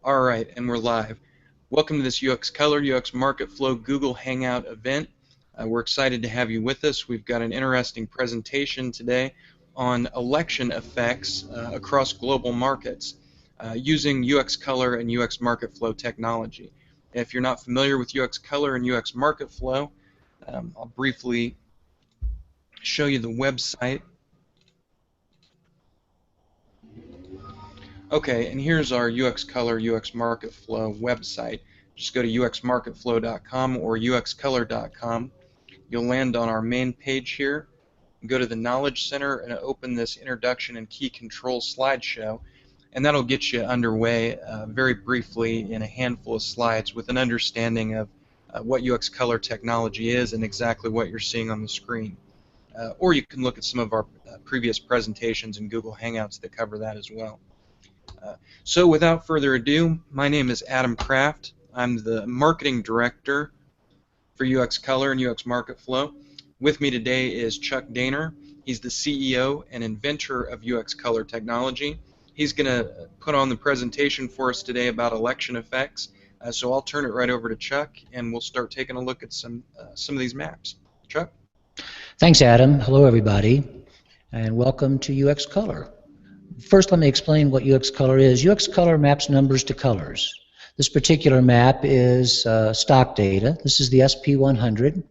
All right, and we're live. Welcome to this UXColor UX Market Flow Google Hangout event. We're excited to have you with us. We've got an interesting presentation today on election effects across global markets using UXColor and UX Market Flow technology. If you're not familiar with UXColor and UX Market Flow, I'll briefly show you the website. Okay, and here's our UXColor UX Market Flow website. Just go to uxmarketflow.com or uxcolor.com. You'll land on our main page here. Go to the Knowledge Center and open this Introduction and Key Controls slideshow, and that'll get you underway very briefly in a handful of slides with an understanding of what UXColor technology is and exactly what you're seeing on the screen. Or you can look at some of our previous presentations in Google Hangouts that cover that as well. So without further ado, my name is Adam Kraft. I'm the Marketing Director for UXColor and UX Market Flow. With me today is Chuck Daner. He's the CEO and inventor of UXColor technology. He's going to put on the presentation for us today about election effects. So I'll turn it right over to Chuck, and we'll start taking a look at some of these maps. Chuck? Thanks, Adam. Hello, everybody, and welcome to UXColor. First, let me explain what UXColor is. UXColor maps numbers to colors. This particular map is stock data. This is the SP100.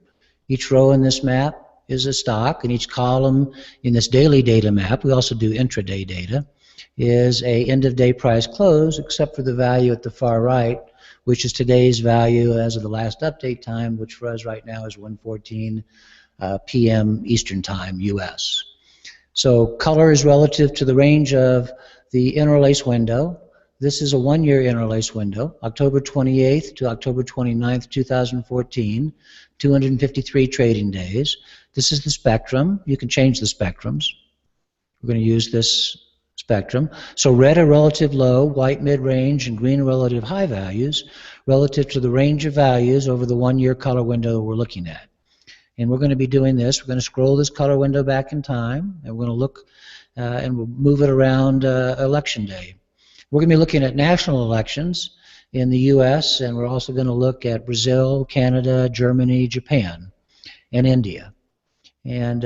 Each row in this map is a stock, and each column in this daily data map, we also do intraday data, is a end-of-day price close, except for the value at the far right, which is today's value as of the last update time, which for us right now is 1:14 p.m. Eastern Time, U.S. So color is relative to the range of the interlace window. This is a one-year interlace window, October 28th to October 29th, 2014, 253 trading days. This is the spectrum. You can change the spectrums. We're going to use this spectrum. So red are relative low, white mid-range, and green are relative high values relative to the range of values over the one-year color window we're looking at. And we're going to be doing this. We're going to scroll this color window back in time, and we're going to look and we'll move it around election day. We're going to be looking at national elections in the U.S., and we're also going to look at Brazil, Canada, Germany, Japan, and India. And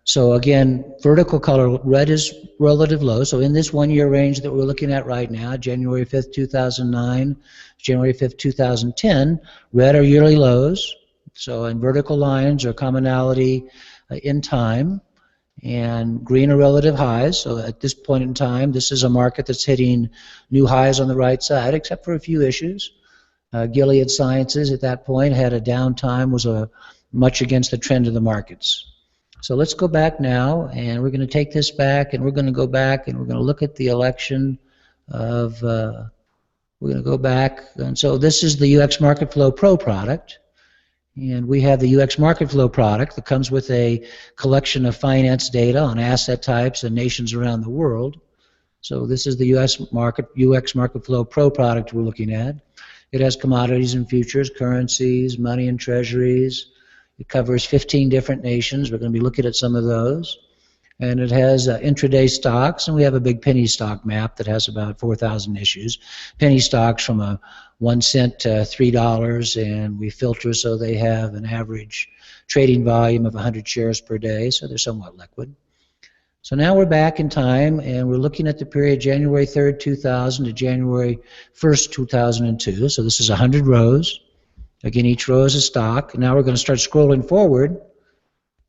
so again, vertical color, red is relative low. So in this one-year range that we're looking at right now, January 5th, 2009, January 5th, 2010, red are yearly lows. So in vertical lines are commonality in time, and green are relative highs. So at this point in time, this is a market that's hitting new highs on the right side, except for a few issues. Gilead Sciences at that point had a downtime, was much against the trend of the markets. So let's go back now, and we're going to take this back, and we're going to go back, and we're going to look at the election of, we're going to go back, and so this is the UX Market Flow Pro product. And we have the UX Market Flow product that comes with a collection of finance data on asset types and nations around the world. So this is the UX Market Flow Pro product we're looking at. It has commodities and futures, currencies, money and treasuries. It covers 15 different nations. We're going to be looking at some of those. And it has intraday stocks, and we have a big penny stock map that has about 4,000 issues. Penny stocks from a 1 cent to $3, and we filter so they have an average trading volume of 100 shares per day, so they're somewhat liquid. So now we're back in time, and we're looking at the period January 3rd, 2000 to January 1st, 2002. So this is 100 rows. Again, each row is a stock. Now we're going to start scrolling forward.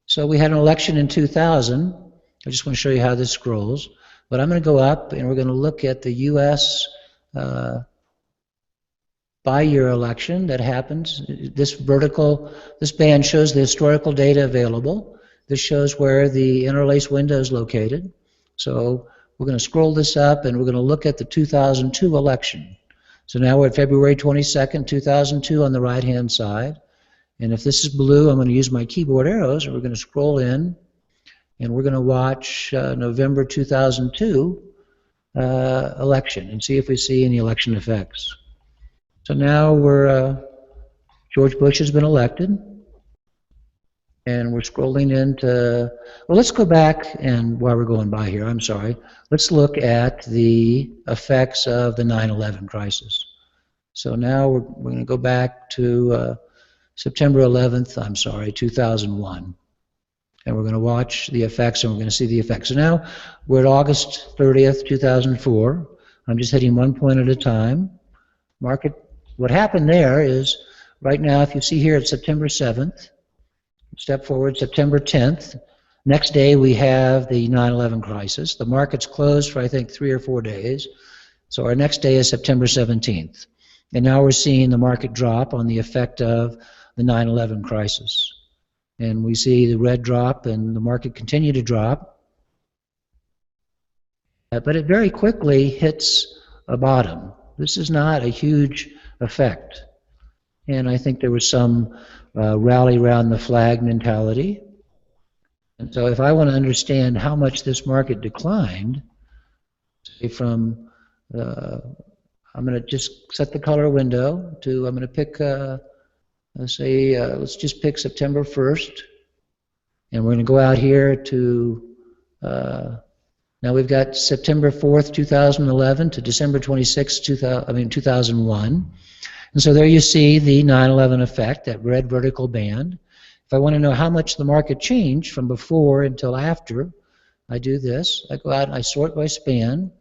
So we had an election in 2000. I just want to show you how this scrolls. But I'm going to go up, and we're going to look at the U.S. By-year election that happens. This band shows the historical data available. This shows where the interlace window is located. So we're going to scroll this up, and we're going to look at the 2002 election. So now we're at February 22nd, 2002 on the right-hand side. And if this is blue, I'm going to use my keyboard arrows, and we're going to scroll in, and we're going to watch November 2002 election and see if we see any election effects. So now George Bush has been elected. And we're scrolling into, well, let's go back, and while we're going by here, I'm sorry, let's look at the effects of the 9/11 crisis. So now we're going to go back to September 11th, I'm sorry, 2001. And we're going to watch the effects, and we're going to see the effects. So now we're at August 30th, 2004. I'm just hitting one point at a time. Market, what happened there is, right now, if you see here, it's September 7th. Step forward, September 10th. Next day, we have the 9/11 crisis. The market's closed for, I think, 3 or 4 days. So our next day is September 17th. And now we're seeing the market drop on the effect of the 9/11 crisis. And we see the red drop and the market continue to drop. But it very quickly hits a bottom. This is not a huge effect. And I think there was some rally around the flag mentality. And so if I want to understand how much this market declined, say from, I'm going to just set the color window to, I'm going to pick, let's just pick September 1st. And we're going to go out here to, now we've got September 4th, 2011 to December 26th, 2001. And so there you see the 9/11 effect, that red vertical band. If I want to know how much the market changed from before until after, I do this. I go out and I sort by span.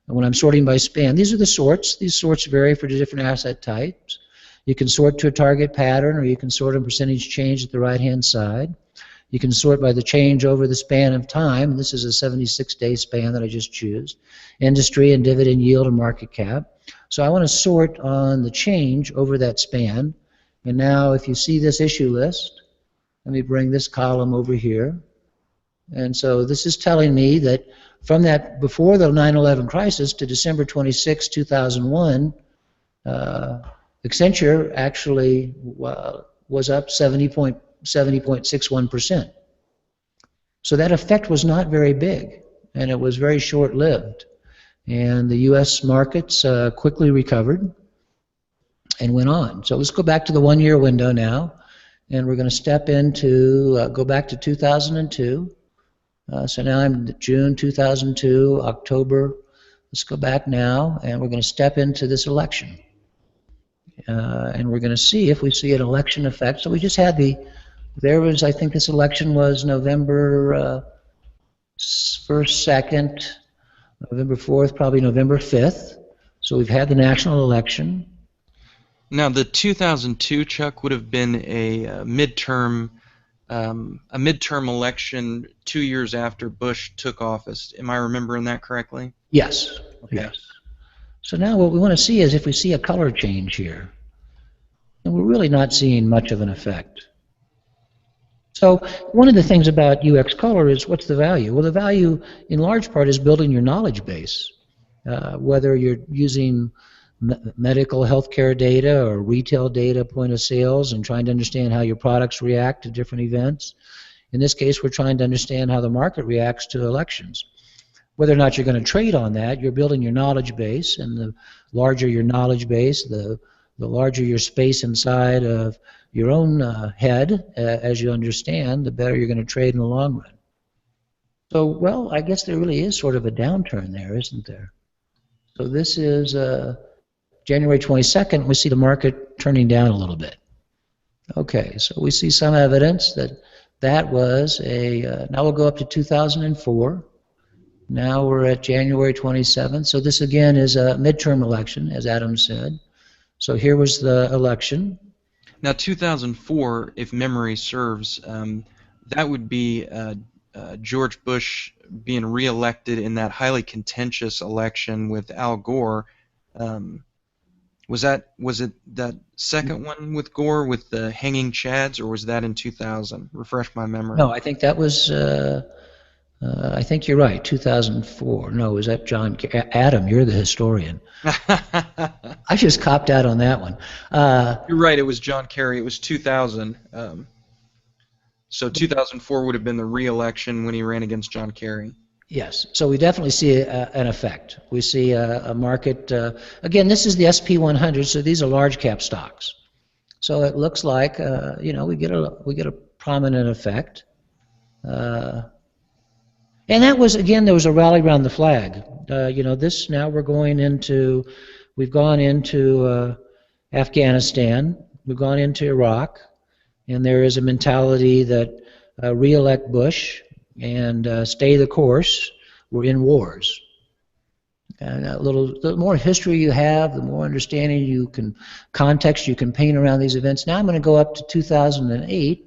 And when I'm sorting by span, these are the sorts. These sorts vary for the different asset types. You can sort to a target pattern, or you can sort in percentage change at the right-hand side. You can sort by the change over the span of time. This is a 76-day span that I just choose. Industry and dividend yield and market cap. So I want to sort on the change over that span. And now if you see this issue list, let me bring this column over here. And so this is telling me that from that before the 9/11 crisis to December 26, 2001, Accenture actually was up 70.61%. So that effect was not very big, and it was very short-lived. And the U.S. markets quickly recovered and went on. So let's go back to the one-year window now, and we're going to step into, go back to 2002. So now I'm June 2002, October. Let's go back now, and we're going to step into this election. And we're going to see if we see an election effect. So we just had there was, I think this election was November 1st, 2nd, November 4th, probably November 5th. So we've had the national election. Now, the 2002, Chuck, would have been a midterm election 2 years after Bush took office. Am I remembering that correctly? Yes. Okay. Yes. So now what we want to see is if we see a color change here. And we're really not seeing much of an effect. So one of the things about UXColor is what's the value? Well, the value in large part is building your knowledge base. Whether you're using medical healthcare data or retail data, point of sales, and trying to understand how your products react to different events. In this case, we're trying to understand how the market reacts to elections. Whether or not you're going to trade on that, you're building your knowledge base, and the larger your knowledge base, the larger your space inside of your own head, as you understand, the better you're going to trade in the long run. So, well, I guess there really is sort of a downturn there, isn't there? So this is January 22nd, we see the market turning down a little bit. Okay, so we see some evidence that that was now we'll go up to 2004. Now we're at January 27th. So this again is a midterm election, as Adam said. So here was the election. Now 2004, if memory serves, that would be George Bush being reelected in that highly contentious election with Al Gore. Was it that second one with Gore with the hanging chads, or was that in 2000? Refresh my memory. No, I think that was. I think you're right. 2004. No, was that John? Adam, you're the historian. I just copped out on that one. You're right. It was John Kerry. It was 2000. So 2004 would have been the re-election when he ran against John Kerry. Yes. So we definitely see an effect. We see a market. Again, this is the SP 100. So these are large cap stocks. So it looks like we get a prominent effect. And that was, again, there was a rally around the flag. You know, this now we've gone into Afghanistan, we've gone into Iraq, and there is a mentality that re-elect Bush and stay the course. We're in wars. And the more history you have, the more understanding context you can paint around these events. Now I'm going to go up to 2008,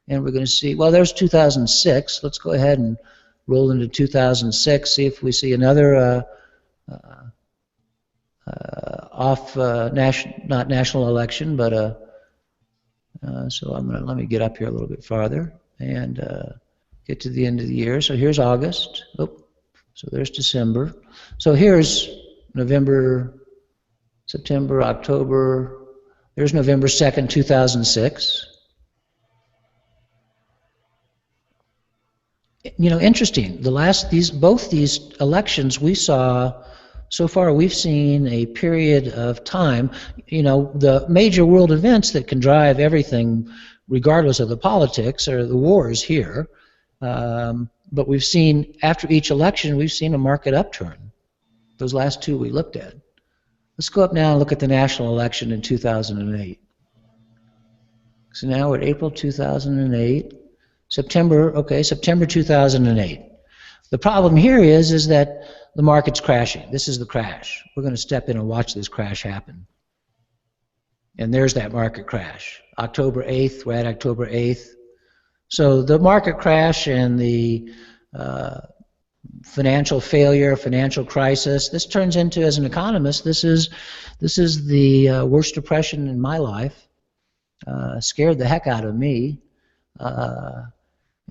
and we're going to see, well, there's 2006. Let's go ahead and roll into 2006, see if we see another not national election, but so let me get up here a little bit farther and get to the end of the year. So here's August. Oh, so there's December. So here's November, September, October. There's November 2nd, 2006. You know, interesting. Both these elections we saw so far, we've seen a period of time. You know, the major world events that can drive everything, regardless of the politics, are the wars here. But we've seen, after each election, we've seen a market upturn. Those last two we looked at. Let's go up now and look at the national election in 2008. So now we're at April 2008. September 2008. The problem here is that the market's crashing. This is the crash. We're going to step in and watch this crash happen. And there's that market crash. October 8th, we're at October 8th. So the market crash and the financial failure, financial crisis, this turns into, as an economist, this is the worst depression in my life. Scared the heck out of me.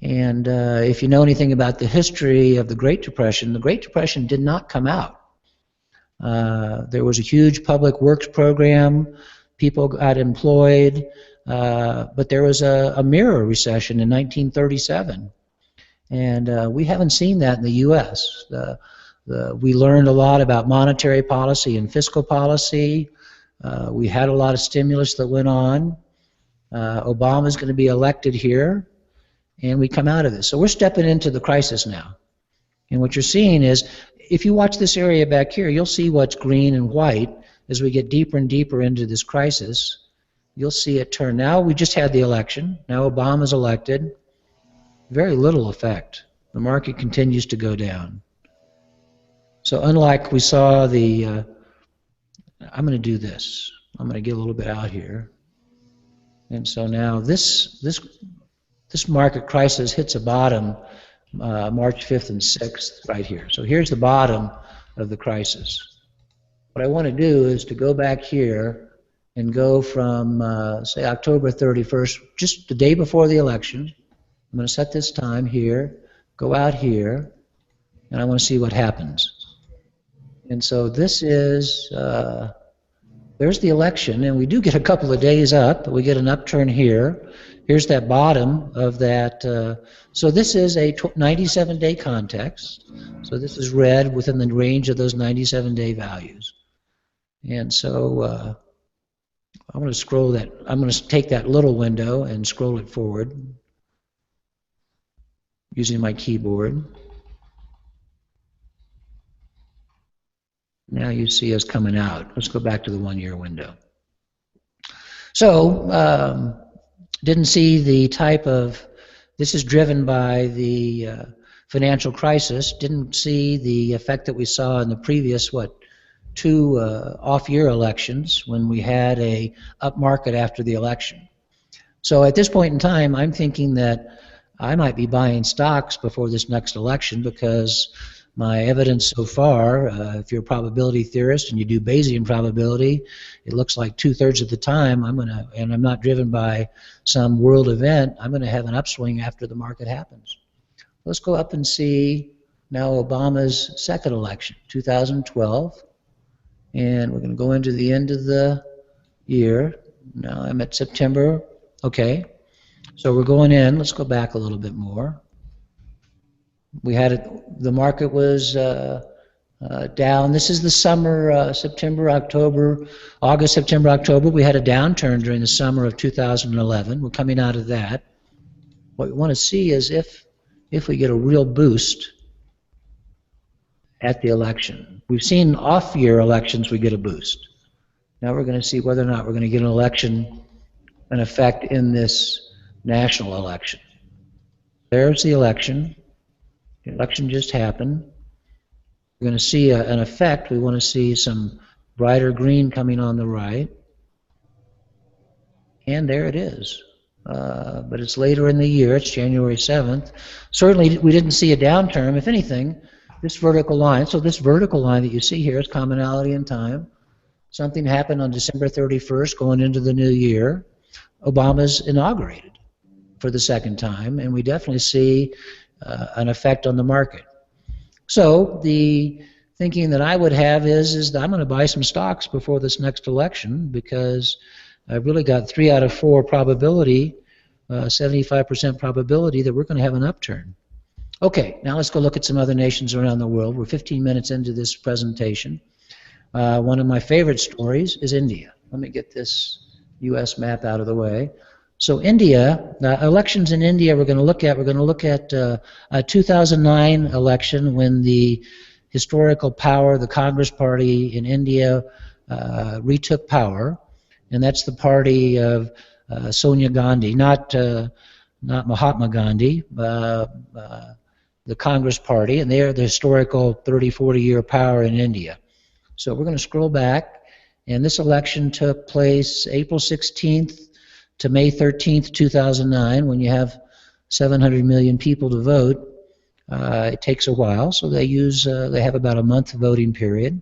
And if you know anything about the history of the Great Depression did not come out. There was a huge public works program, people got employed, but there was a mirror recession in 1937. And we haven't seen that in the U.S. We learned a lot about monetary policy and fiscal policy. We had a lot of stimulus that went on. Obama's going to be elected here. And we come out of this. So we're stepping into the crisis now. And what you're seeing is, if you watch this area back here, you'll see what's green and white as we get deeper and deeper into this crisis. You'll see it turn. Now we just had the election. Now Obama's elected. Very little effect. The market continues to go down. So unlike we saw I'm going to do this. I'm going to get a little bit out here. And so now this market crisis hits a bottom March 5th and 6th right here. So here's the bottom of the crisis. What I want to do is to go back here and go from, say, October 31st, just the day before the election. I'm going to set this time here, go out here, and I want to see what happens. And so this is, there's the election, and we do get a couple of days up. We get an upturn here. Here's that bottom of that. So this is a 97-day context. So this is red within the range of those 97-day values. And so I'm going to scroll that. I'm going to take that little window and scroll it forward using my keyboard. Now you see us coming out. Let's go back to the 1-year window. So didn't see the type of, this is driven by the financial crisis, didn't see the effect that we saw in the previous, two off-year elections when we had a up market after the election. So at this point in time, I'm thinking that I might be buying stocks before this next election, because my evidence so far, if you're a probability theorist and you do Bayesian probability, it looks like 2/3 of the time and I'm not driven by some world event, I'm going to have an upswing after the market happens. Let's go up and see now Obama's second election, 2012, and we're going to go into the end of the year. Now I'm at September. Okay, so we're going in. Let's go back a little bit more. We had the market was down. This is the summer, September, October, August, September, October. We had a downturn during the summer of 2011. We're coming out of that. What we want to see is if we get a real boost at the election. We've seen off-year elections, we get a boost. Now we're going to see whether or not we're going to get an effect in this national election. There's the election. The election just happened. We're going to see an effect. We want to see some brighter green coming on the right. And there it is. But it's later in the year. It's January 7th. Certainly we didn't see a downturn. If anything, this vertical line, so this vertical line that you see here is commonality in time. Something happened on December 31st going into the new year. Obama's inaugurated for the second time, and we definitely see an effect on the market. So the thinking that I would have is that I'm going to buy some stocks before this next election because I've really got 3 out of 4 probability, 75% probability that we're going to have an upturn. Okay, now let's go look at some other nations around the world. We're 15 minutes into this presentation. One of my favorite stories is India. Let me get this U.S. map out of the way. So India, elections in India we're going to look at a 2009 election when the historical power, the Congress Party in India, retook power. And that's the party of Sonia Gandhi, not Mahatma Gandhi, the Congress Party, and they are the historical 30, 40-year power in India. So we're going to scroll back, and this election took place April 16th to May 13th, 2009. When you have 700 million people to vote, it takes a while, so they have about a month voting period.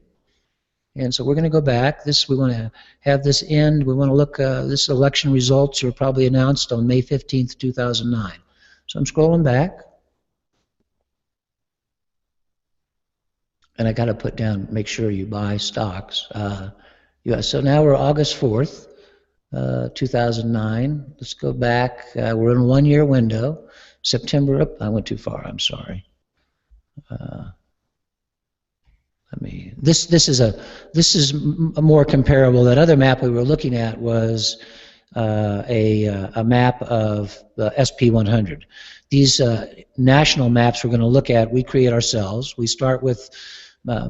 And so we're going to go back. We want to have this end. We want to look, this election results are probably announced on May 15th, 2009. So I'm scrolling back. And I got to put down, make sure you buy stocks. Yeah, so now we're August 4th, 2009. Let's go back. We're in a 1-year window. September, I went too far, I'm sorry. This is more comparable. That other map we were looking at was a map of the SP 100. These national maps we're going to look at, we create ourselves. We start with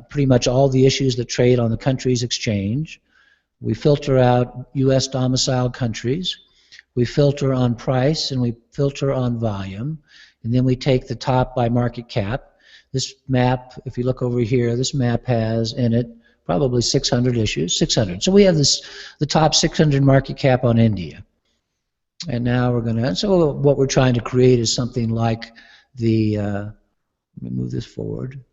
pretty much all the issues that trade on the country's exchange. We filter out U.S. domiciled countries. We filter on price and we filter on volume. And then we take the top by market cap. This map, if you look over here, this map has in it probably 600 issues, 600. So we have the top 600 market cap on India. And now we're going to, so what we're trying to create is something like let me move this forward.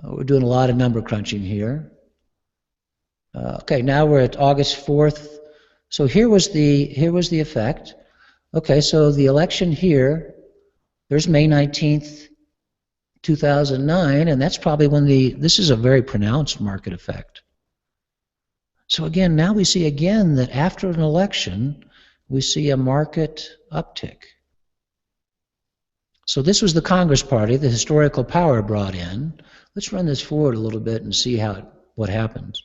We're doing a lot of number crunching here. Okay, now we're at August 4th. So here was the effect. Okay, so the election here, there's May 19th, 2009, and that's probably when this is a very pronounced market effect. So again, now we see again that after an election, we see a market uptick. So this was the Congress Party, the historical power brought in. Let's run this forward a little bit and see what happens.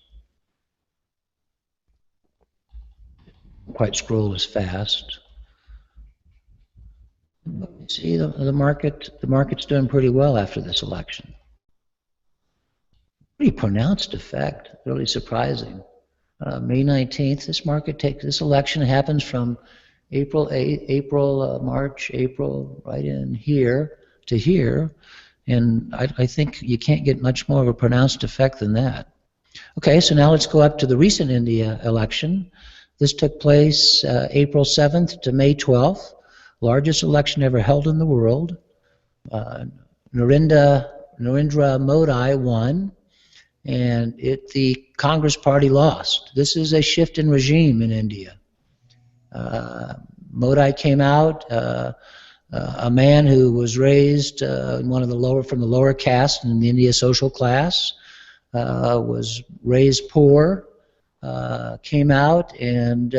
Quite scroll as fast. See, the market's doing pretty well after this election. Pretty pronounced effect, really surprising. May 19th, this election happens from March, April, right in here to here, and I think you can't get much more of a pronounced effect than that. Okay, so now let's go up to the recent India election. This took place April 7th to May 12th. Largest election ever held in the world. Narendra Modi won, and the Congress Party lost. This is a shift in regime in India. Modi came out, a man who was raised in from the lower caste in the India social class, was raised poor, came out, and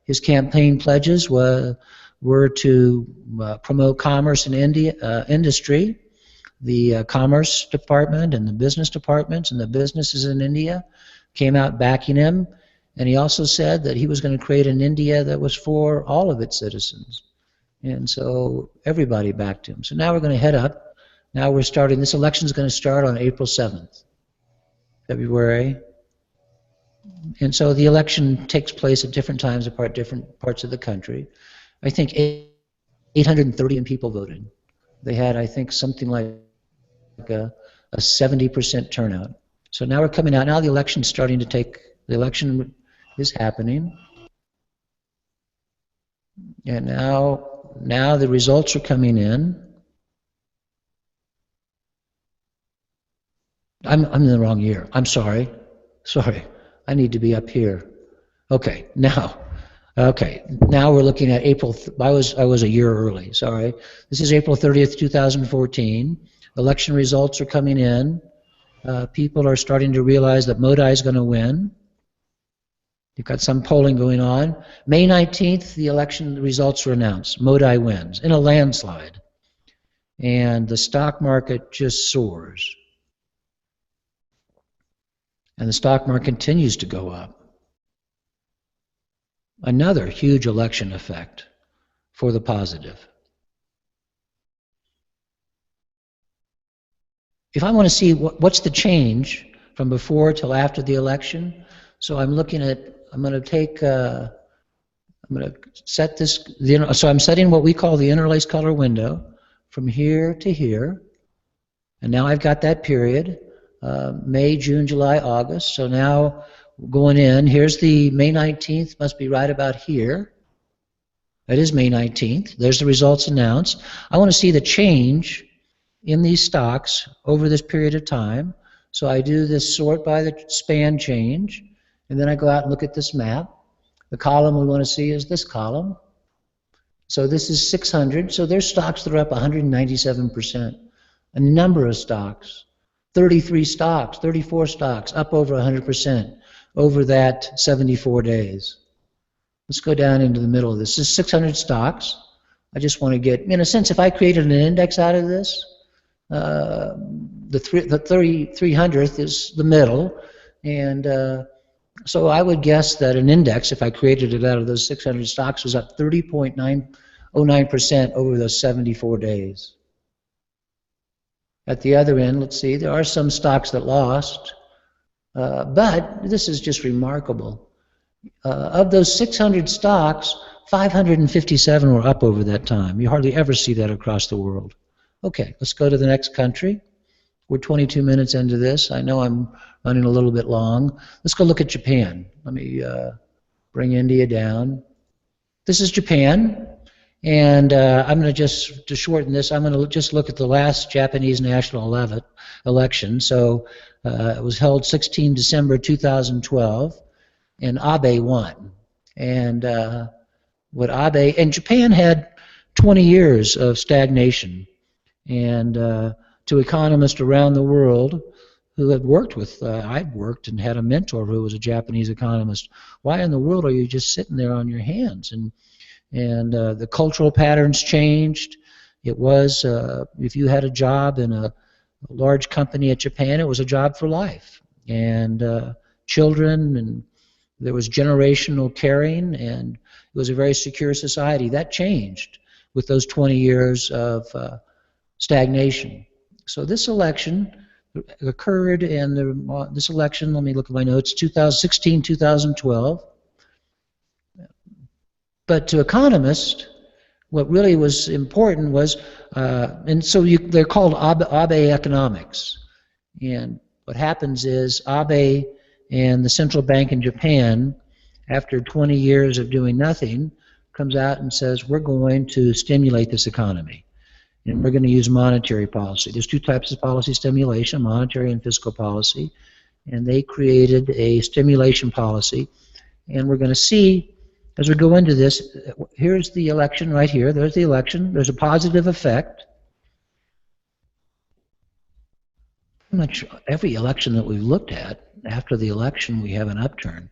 his campaign pledges were to promote commerce and industry. The Commerce Department and the business departments and the businesses in India came out backing him, and he also said that he was going to create an India that was for all of its citizens. And so everybody backed him. So now we're going to head up. Now we're starting, this election is going to start on April 7th, February. And so the election takes place at different times apart, different parts of the country. I think 830 people voted. They had, I think, something like a 70% turnout. So now we're coming out. Now the election's starting to take, the election is happening. And now the results are coming in. I'm in the wrong year. I'm sorry. Sorry. I need to be up here. Okay, now we're looking at April. I was a year early. Sorry. This is April 30th, 2014. Election results are coming in. People are starting to realize that Modi is going to win. You've got some polling going on. May 19th, the election results were announced. Modi wins in a landslide. And the stock market just soars. And the stock market continues to go up. Another huge election effect for the positive. If I want to see what's the change from before till after the election, so I'm looking at, I'm going to set this, so I'm setting what we call the interlaced color window from here to here. And now I've got that period, May, June, July, August. So now going in, here's the May 19th, must be right about here. That is May 19th. There's the results announced. I want to see the change in these stocks over this period of time. So I do this sort by the span change, and then I go out and look at this map. The column we want to see is this column. So this is 600. So there's stocks that are up 197%. A number of stocks, 33 stocks, 34 stocks, up over 100% over that 74 days. Let's go down into the middle of this. This is 600 stocks. I just want to get, in a sense, if I created an index out of this, the 300th is the middle, and so I would guess that an index, if I created it out of those 600 stocks, was up 30.909% over those 74 days. At the other end, let's see, there are some stocks that lost, but this is just remarkable. Of those 600 stocks, 557 were up over that time. You hardly ever see that across the world. Okay, let's go to the next country. We're 22 minutes into this. I know I'm running a little bit long. Let's go look at Japan. Let me bring India down. This is Japan, and I'm going to to shorten this, I'm going to just look at the last Japanese national election. So it was held 16 December 2012, and Abe won. And and Japan had 20 years of stagnation. And to economists around the world who had worked with, I'd worked and had a mentor who was a Japanese economist. Why in the world are you just sitting there on your hands? And the cultural patterns changed. It was, if you had a job in a large company at Japan, it was a job for life. And children, and there was generational caring, and it was a very secure society. That changed with those 20 years of stagnation. So this election occurred, and this election, let me look at my notes, 2016, 2012. But to economists, what really was important was, and so they're called Abe economics. And what happens is Abe and the central bank in Japan, after 20 years of doing nothing, comes out and says, we're going to stimulate this economy. And we're going to use monetary policy. There's two types of policy stimulation, monetary and fiscal policy. And they created a stimulation policy. And we're going to see, as we go into this, here's the election right here. There's the election. There's a positive effect. Pretty much every election that we've looked at, after the election, we have an upturn.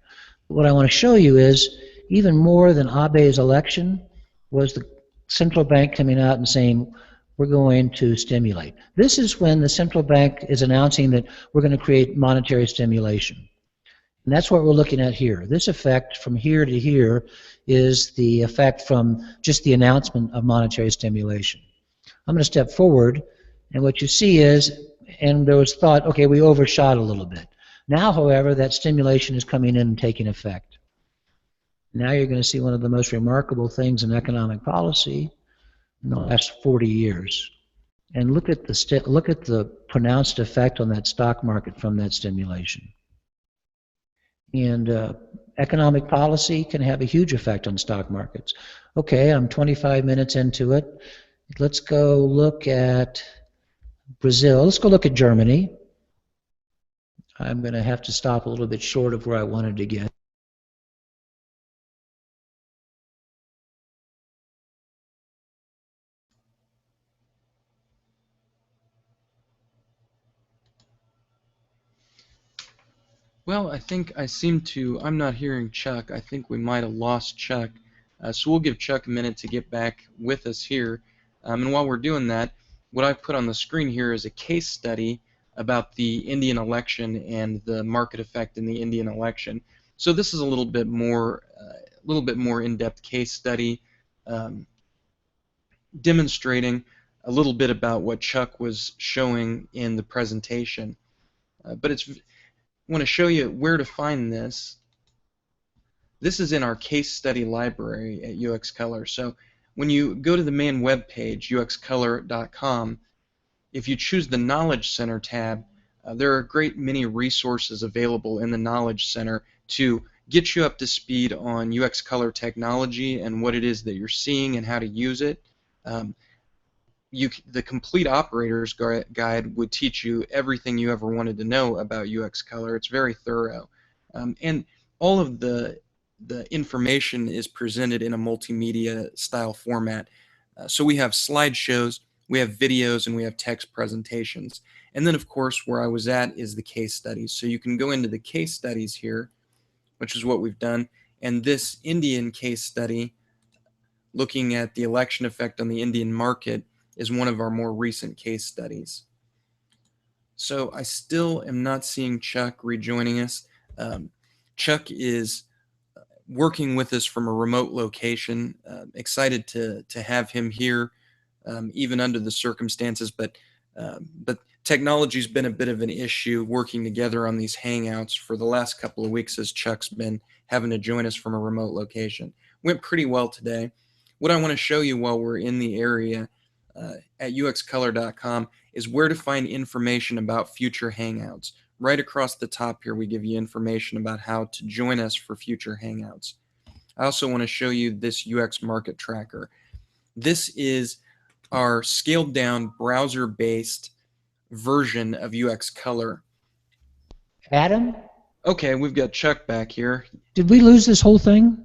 But what I want to show you is, even more than Abe's election, was the central bank coming out and saying, we're going to stimulate. This is when the central bank is announcing that we're going to create monetary stimulation. And that's what we're looking at here. This effect from here to here is the effect from just the announcement of monetary stimulation. I'm going to step forward, and what you see is, and there was thought, okay, we overshot a little bit. Now, however, that stimulation is coming in and taking effect. Now you're going to see one of the most remarkable things in economic policy in the last 40 years. And look at the pronounced effect on that stock market from that stimulation. And economic policy can have a huge effect on stock markets. Okay, I'm 25 minutes into it. Let's go look at Brazil. Let's go look at Germany. I'm going to have to stop a little bit short of where I wanted to get. Well, I'm not hearing Chuck. I think we might have lost Chuck. So we'll give Chuck a minute to get back with us here. And while we're doing that, what I've put on the screen here is a case study about the Indian election and the market effect in the Indian election. So this is a little bit more in-depth case study demonstrating a little bit about what Chuck was showing in the presentation. But I want to show you where to find this. This is in our case study library at UXColor. So when you go to the main web page, UXColor.com, if you choose the Knowledge Center tab, there are a great many resources available in the Knowledge Center to get you up to speed on UXColor technology and what it is that you're seeing and how to use it. The Complete Operators Guide would teach you everything you ever wanted to know about UXColor. It's very thorough. And all of the information is presented in a multimedia style format. So we have slideshows, we have videos, and we have text presentations. And then, of course, where I was at is the case studies. So you can go into the case studies here, which is what we've done. And this Indian case study, looking at the election effect on the Indian market, is one of our more recent case studies. So I still am not seeing Chuck rejoining us. Chuck is working with us from a remote location. Excited to have him here, even under the circumstances, but technology's been a bit of an issue working together on these Hangouts for the last couple of weeks as Chuck's been having to join us from a remote location. Went pretty well today. What I want to show you while we're in the area at UXColor.com is where to find information about future Hangouts. Right across the top here, we give you information about how to join us for future Hangouts. I also want to show you this UX Market Tracker. This is our scaled down browser-based version of UXColor. Adam? Okay, we've got Chuck back here. Did we lose this whole thing?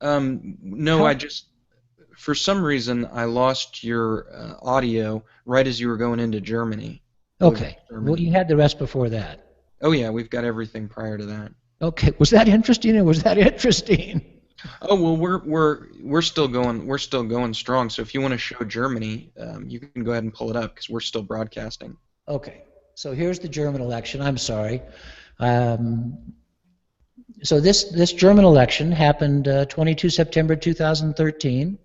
No, for some reason, I lost your audio right as you were going into Germany. Okay. Well, you had the rest before that. Oh yeah, we've got everything prior to that. Okay. Was that interesting, or was that interesting? Oh well, we're still going. We're still going strong. So if you want to show Germany, you can go ahead and pull it up because we're still broadcasting. Okay. So here's the German election. I'm sorry. So this German election happened 22 September 2013.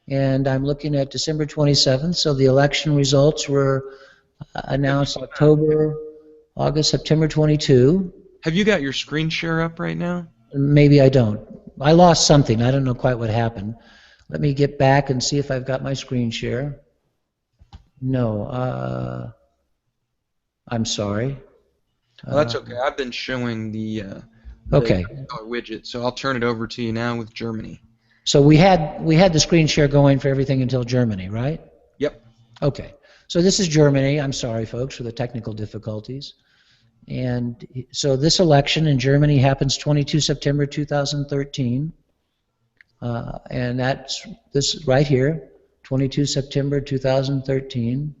And I'm looking at December 27th, so the election results were announced August, September 22. Have you got your screen share up right now? Maybe I don't. I lost something. I don't know quite what happened. Let me get back and see if I've got my screen share. No. I'm sorry. Well, that's okay. I've been showing the okay. widget, so I'll turn it over to you now with Germany. So we had the screen share going for everything until Germany, right? Yep. Okay. So this is Germany. I'm sorry, folks, for the technical difficulties. And so this election in Germany happens 22 September 2013. And that's this right here, 22 September 2013.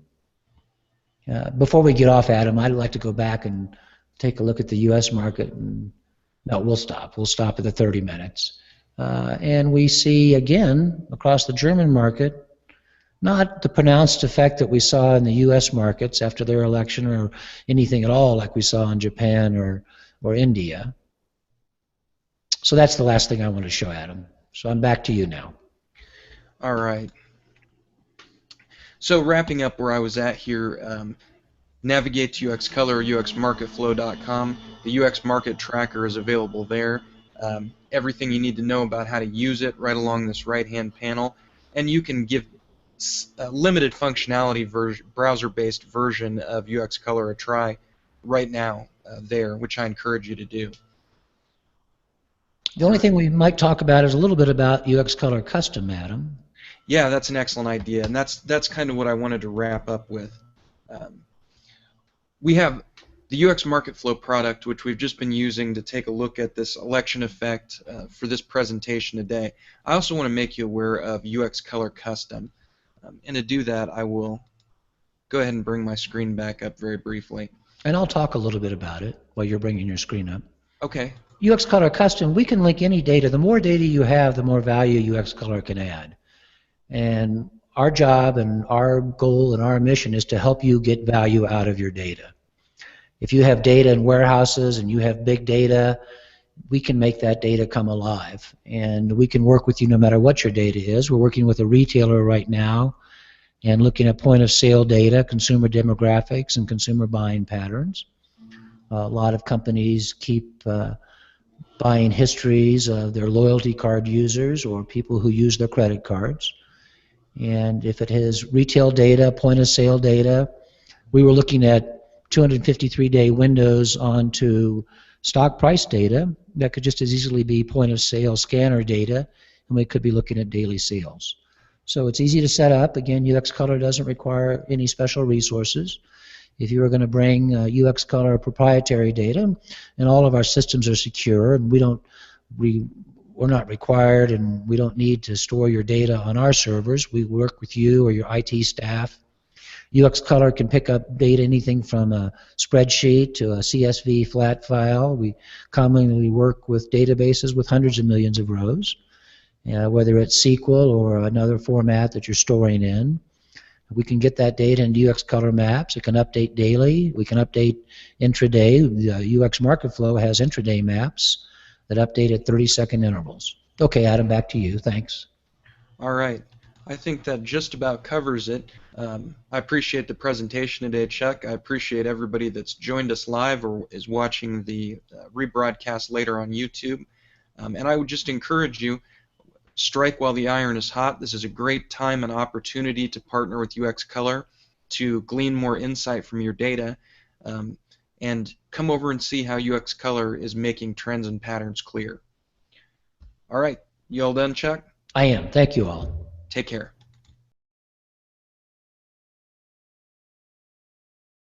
Before we get off, Adam, I'd like to go back and take a look at the U.S. market. No, we'll stop. We'll stop at the 30 minutes. And we see, again, across the German market, not the pronounced effect that we saw in the U.S. markets after their election or anything at all like we saw in Japan or India. So that's the last thing I want to show Adam. So I'm back to you now. All right. So wrapping up where I was at here, navigate to UXColor or UXMarketFlow.com. The UX Market Tracker is available there. Everything you need to know about how to use it right along this right-hand panel, and you can give a limited functionality browser-based version of UXColor a try right now there, which I encourage you to do. The only thing we might talk about is a little bit about UXColor Custom, Adam. Yeah, that's an excellent idea, and that's kind of what I wanted to wrap up with. We have the UX Market Flow product, which we've just been using to take a look at this election effect for this presentation today. I also want to make you aware of UXColor Custom, and to do that, I will go ahead and bring my screen back up very briefly. And I'll talk a little bit about it while you're bringing your screen up. Okay. UXColor Custom, we can link any data. The more data you have, the more value UXColor can add. And our job and our goal and our mission is to help you get value out of your data. If you have data in warehouses and you have big data, we can make that data come alive. And we can work with you no matter what your data is. We're working with a retailer right now and looking at point of sale data, consumer demographics, and consumer buying patterns. A lot of companies keep buying histories of their loyalty card users or people who use their credit cards. And if it has retail data, point of sale data, we were looking at 253-day windows onto stock price data that could just as easily be point of sale scanner data, and we could be looking at daily sales. So it's easy to set up. Again, UXColor doesn't require any special resources. If you were going to bring UXColor proprietary data, and all of our systems are secure, and we're not required, and we don't need to store your data on our servers. We work with you or your IT staff. UXColor can pick up data, anything from a spreadsheet to a CSV flat file. We commonly work with databases with hundreds of millions of rows, whether it's SQL or another format that you're storing in. We can get that data into UXColor maps. It can update daily. We can update intraday. The UX Market Flow has intraday maps that update at 30-second intervals. Okay, Adam, back to you. Thanks. All right. I think that just about covers it. I appreciate the presentation today, Chuck. I appreciate everybody that's joined us live or is watching the rebroadcast later on YouTube. And I would just encourage you, strike while the iron is hot. This is a great time and opportunity to partner with UXColor to glean more insight from your data, and come over and see how UXColor is making trends and patterns clear. All right, you all done, Chuck? I am. Thank you all. Take care.